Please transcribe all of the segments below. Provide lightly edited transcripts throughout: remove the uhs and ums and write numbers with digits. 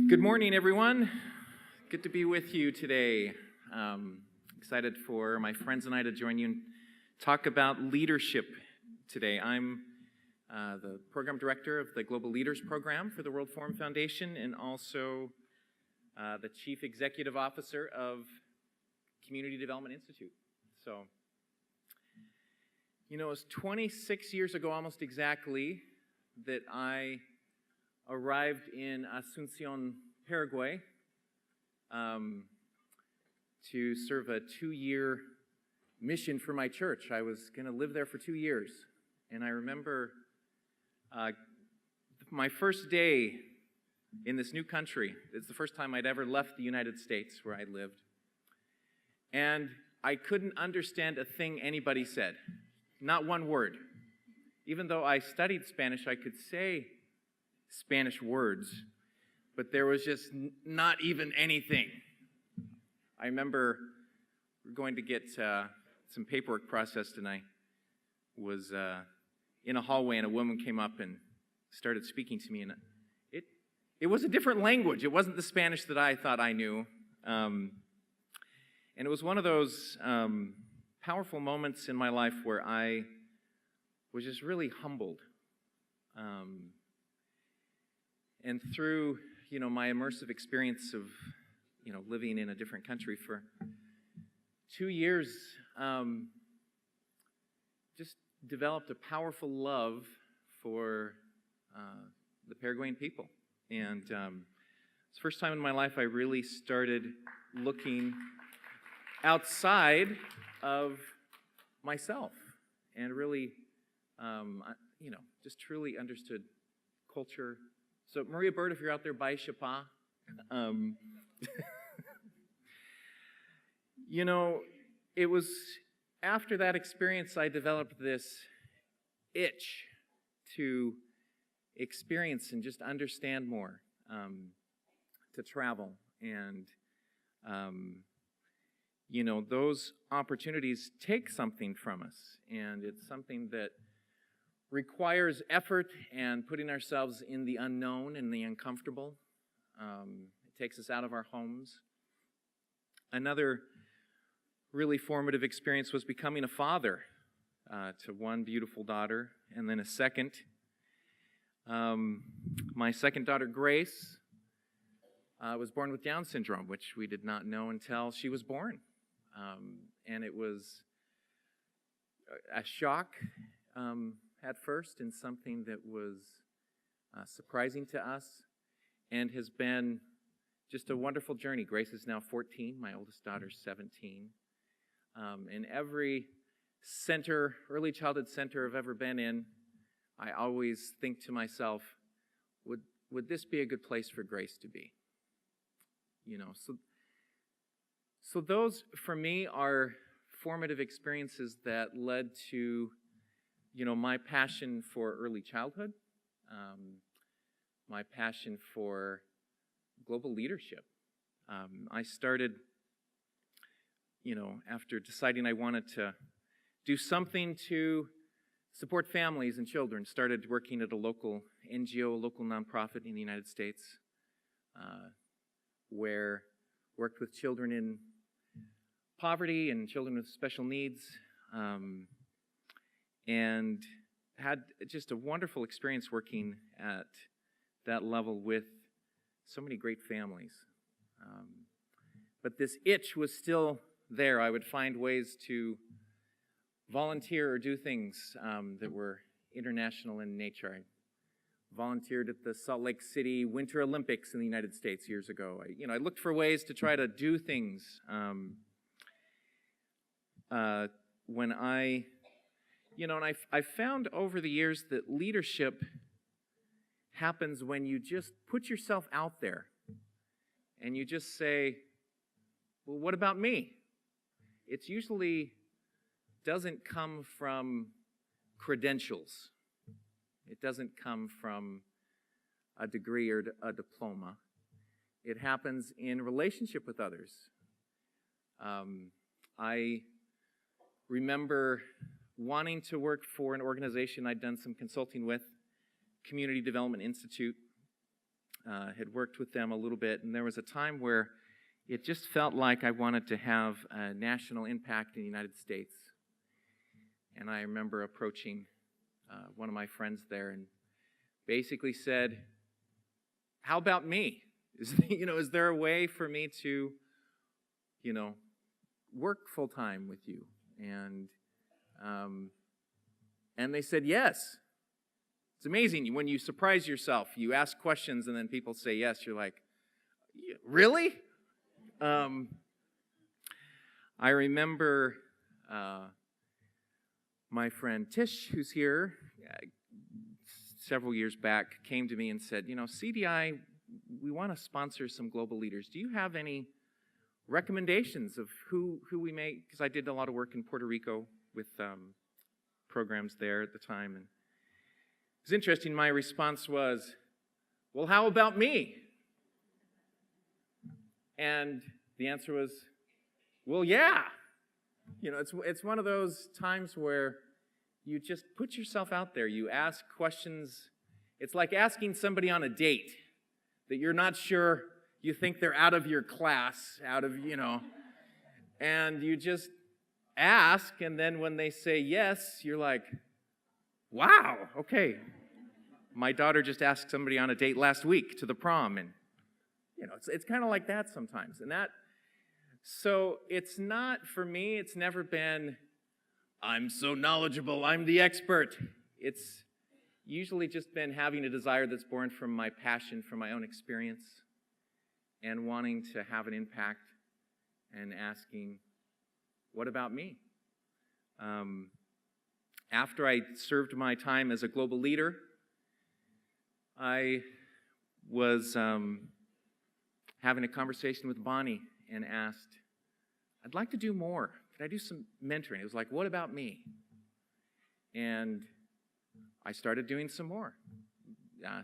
Good morning, everyone. Good to be with you today. Excited for my friends and I to join you and talk about leadership today. I'm the program director of the Global Leaders Program for the World Forum Foundation and also the chief executive officer of Community Development Institute. So, it was 26 years ago, almost exactly, that I arrived in Asunción, Paraguay, to serve a 2-year mission for my church. I was going to live there for 2 years. And I remember my first day in this new country. It's the first time I'd ever left the United States where I lived. And I couldn't understand a thing anybody said. Not one word. Even though I studied Spanish, I could say Spanish words, but there was just not even anything. I remember going to get some paperwork processed, and I was in a hallway, and a woman came up and started speaking to me, and it was a different language. It wasn't the Spanish that I thought I knew, and it was one of those powerful moments in my life where I was just really humbled. And through, my immersive experience of, living in a different country for 2 years, just developed a powerful love for the Paraguayan people. And it's the first time in my life I really started looking outside of myself and really, just truly understood culture. So, Maria Bird, if you're out there, bye, Chapa. It was after that experience I developed this itch to experience and just understand more, to travel. And, those opportunities take something from us. And it's something that requires effort and putting ourselves in the unknown and the uncomfortable. It takes us out of our homes. Another really formative experience was becoming a father to one beautiful daughter, and then a second. My second daughter, Grace, was born with Down syndrome, which we did not know until she was born. And it was a shock at first, and something that was surprising to us and has been just a wonderful journey. Grace is now 14, my oldest daughter's 17. In every early childhood center I've ever been in, I always think to myself, would this be a good place for Grace to be? So those, for me, are formative experiences that led to my passion for early childhood, my passion for global leadership. I started, after deciding I wanted to do something to support families and children, started working at a local NGO, a local nonprofit in the United States, where worked with children in poverty and children with special needs, and had just a wonderful experience working at that level with so many great families. But this itch was still there. I would find ways to volunteer or do things that were international in nature. I volunteered at the Salt Lake City Winter Olympics in the United States years ago. I looked for ways to try to do things. When I found over the years that leadership happens when you just put yourself out there and you just say, well, what about me? It usually doesn't come from credentials. It doesn't come from a degree or a diploma. It happens in relationship with others. I remember wanting to work for an organization I'd done some consulting with, Community Development Institute. had worked with them a little bit, and there was a time where it just felt like I wanted to have a national impact in the United States. And I remember approaching one of my friends there and basically said, how about me? Is there a way for me to, work full-time with you? And they said, yes. It's amazing. When you surprise yourself, you ask questions and then people say yes. You're like, really? I remember my friend Tish, who's here, several years back, came to me and said, CDI, we want to sponsor some global leaders. Do you have any recommendations of who we may, because I did a lot of work in Puerto Rico with programs there at the time. And it was interesting. My response was, well, how about me? And the answer was, well, yeah. It's one of those times where you just put yourself out there. You ask questions. It's like asking somebody on a date that you're not sure, you think they're out of your class, and you just ask, and then when they say yes, you're like, wow, okay. My daughter just asked somebody on a date last week to the prom, and it's kind of like that sometimes. So it's not, for me, it's never been, I'm so knowledgeable, I'm the expert. It's usually just been having a desire that's born from my passion, from my own experience, and wanting to have an impact and asking, what about me? After I served my time as a global leader, I was having a conversation with Bonnie and asked, I'd like to do more. Could I do some mentoring? It was like, what about me? And I started doing some more.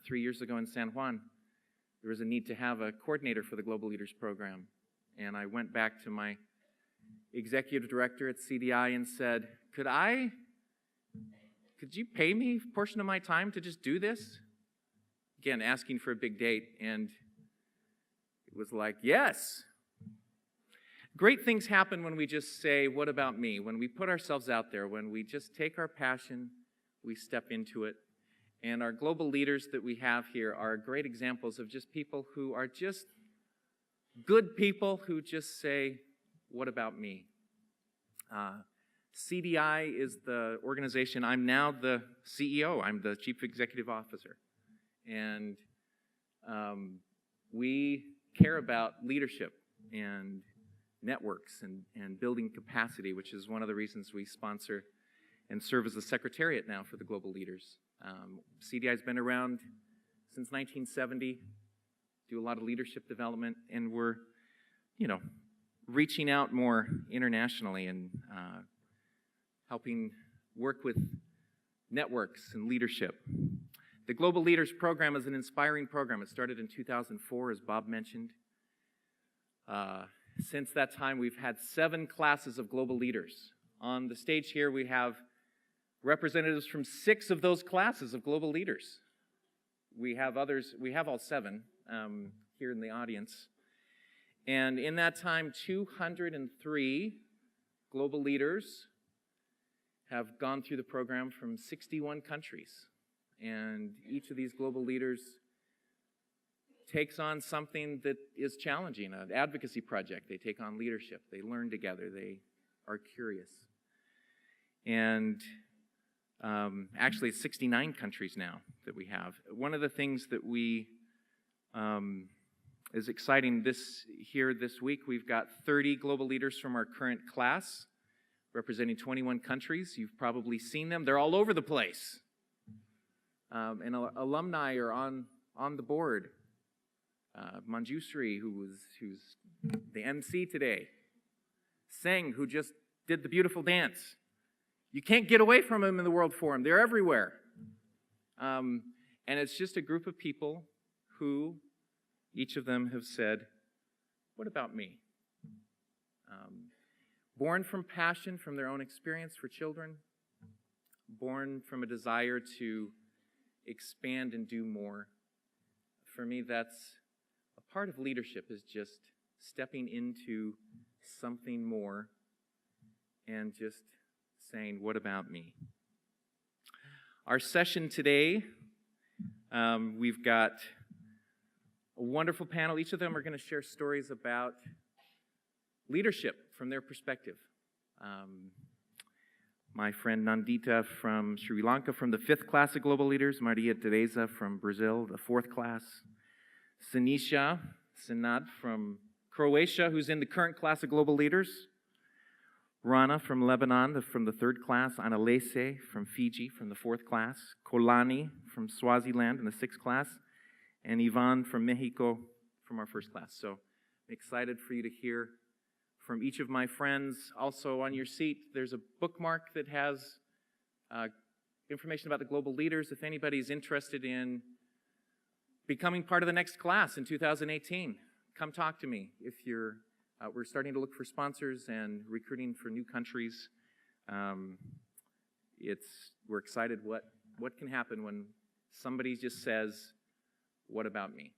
3 years ago in San Juan, there was a need to have a coordinator for the Global Leaders Program. And I went back to my executive director at CDI and said, could you pay me a portion of my time to just do this? Again, asking for a big date. And it was like, yes. Great things happen when we just say, what about me? When we put ourselves out there, when we just take our passion, we step into it. And our global leaders that we have here are great examples of just people who are just good people who just say, what about me? CDI is the organization. I'm now the CEO. I'm the Chief Executive Officer. And we care about leadership and networks and building capacity, which is one of the reasons we sponsor and serve as the secretariat now for the global leaders. CDI has been around since 1970, do a lot of leadership development, and we're, reaching out more internationally and helping work with networks and leadership. The Global Leaders Program is an inspiring program. It started in 2004, as Bob mentioned. Since that time, we've had 7 classes of global leaders. On the stage here, we have representatives from 6 of those classes of global leaders. We have others, we have all 7 here in the audience. And in that time, 203 global leaders have gone through the program from 61 countries. And each of these global leaders takes on something that is challenging, an advocacy project. They take on leadership. They learn together. They are curious. And actually, it's 69 countries now that we have. One of the things that we is exciting this week, we've got 30 global leaders from our current class representing 21 countries. You've probably seen them. They're all over the place. And alumni are on the board. Manjusri, who's the MC today. Singh, who just did the beautiful dance. You can't get away from them in the World Forum. They're everywhere. And it's just a group of people who, each of them have said, what about me? Born from passion, from their own experience for children. Born from a desire to expand and do more for me, that's a part of leadership, is just stepping into something more and just saying, what about me? Our session today, we've got a wonderful panel. Each of them are going to share stories about leadership from their perspective. My friend Nandita from Sri Lanka from the 5th class of global leaders, Maria Teresa from Brazil, the 4th class, Sinisha Sinad from Croatia, who's in the current class of global leaders, Rana from Lebanon from the 3rd class, Analese from Fiji from the 4th class, Kolani from Swaziland in the 6th class, and Ivan from Mexico from our 1st class. So I'm excited for you to hear from each of my friends. Also on your seat, there's a bookmark that has information about the global leaders. If anybody's interested in becoming part of the next class in 2018, come talk to me. If you're, we're starting to look for sponsors and recruiting for new countries. We're excited what can happen when somebody just says, what about me?